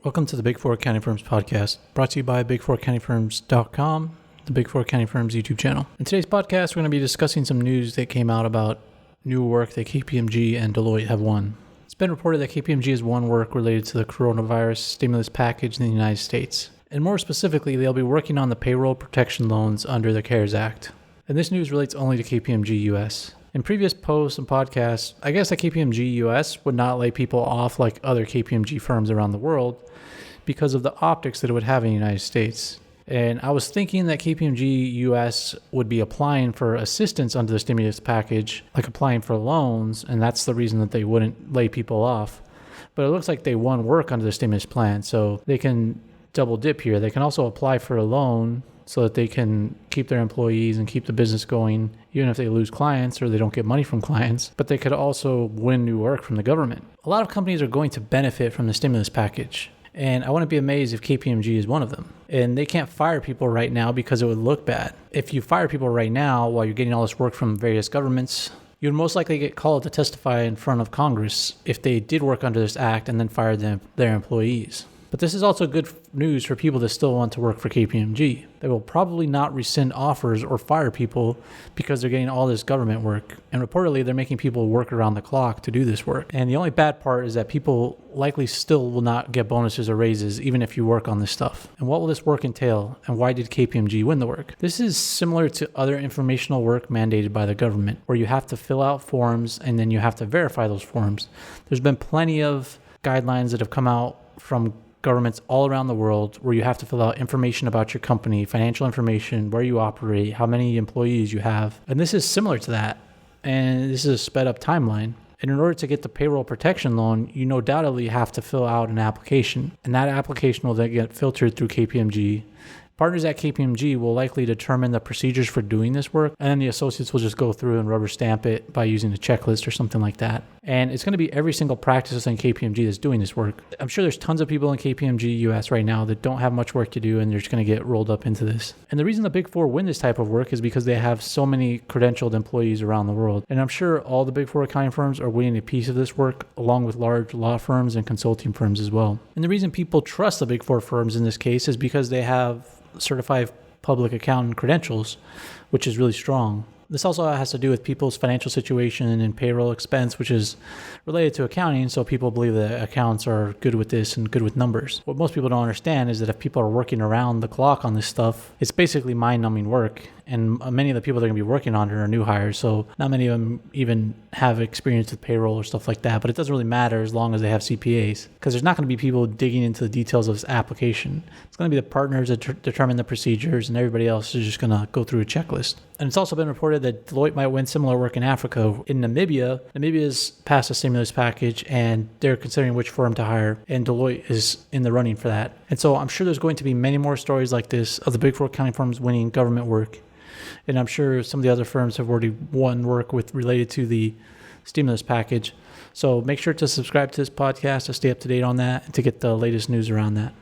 Welcome to the Big Four Accounting Firms podcast, brought to you by big4accountingfirms.com, the Big Four Accounting Firms YouTube channel. In today's podcast, we're going to be discussing some news that came out about new work that KPMG and Deloitte have won. It's been reported that KPMG has won work related to the coronavirus stimulus package in the United States. And more specifically, they'll be working on the payroll protection loans under the CARES Act. And this news relates only to KPMG US. In previous posts and podcasts, I guess that KPMG US would not lay people off like other KPMG firms around the world because of the optics that it would have in the United States. And I was thinking that KPMG US would be applying for assistance under the stimulus package, like applying for loans, and that's the reason that they wouldn't lay people off. But it looks like they won work under the stimulus plan, so they can double dip here. They can also apply for a loan so that they can keep their employees and keep the business going, even if they lose clients or they don't get money from clients. But they could also win new work from the government. A lot of companies are going to benefit from the stimulus package, and I wouldn't be amazed if KPMG is one of them. And they can't fire people right now because it would look bad. If you fire people right now while you're getting all this work from various governments, you would most likely get called to testify in front of Congress if they did work under this act and then fired their employees. But this is also good news for people that still want to work for KPMG. They will probably not rescind offers or fire people because they're getting all this government work. And reportedly, they're making people work around the clock to do this work. And the only bad part is that people likely still will not get bonuses or raises even if you work on this stuff. And what will this work entail? And why did KPMG win the work? This is similar to other informational work mandated by the government, where you have to fill out forms and then you have to verify those forms. There's been plenty of guidelines that have come out from governments all around the world where you have to fill out information about your company, financial information, where you operate, how many employees you have. And this is similar to that. And this is a sped up timeline. And in order to get the payroll protection loan, you no doubtly have to fill out an application. And that application will then get filtered through KPMG. Partners at KPMG will likely determine the procedures for doing this work, and then the associates will just go through and rubber stamp it by using a checklist or something like that. And it's going to be every single practice in KPMG that's doing this work. I'm sure there's tons of people in KPMG US right now that don't have much work to do, and they're just going to get rolled up into this. And the reason the Big Four win this type of work is because they have so many credentialed employees around the world. And I'm sure all the Big Four accounting firms are winning a piece of this work, along with large law firms and consulting firms as well. And the reason people trust the Big Four firms in this case is because they have certified public accountant credentials, which is really strong. This also has to do with people's financial situation and payroll expense, which is related to accounting, so people believe that accountants are good with this and good with numbers. What most people don't understand is that if people are working around the clock on this stuff, it's basically mind-numbing work, and many of the people that are going to be working on it are new hires, so not many of them even have experience with payroll or stuff like that, but it doesn't really matter as long as they have CPAs, because there's not going to be people digging into the details of this application. It's going to be the partners that determine the procedures, and everybody else is just going to go through a checklist. And it's also been reported that Deloitte might win similar work in Africa. In Namibia, Namibia's passed a stimulus package, and they're considering which firm to hire, and Deloitte is in the running for that. And so I'm sure there's going to be many more stories like this of the Big Four accounting firms winning government work. And I'm sure some of the other firms have already won work related to the stimulus package. So make sure to subscribe to this podcast to stay up to date on that and to get the latest news around that.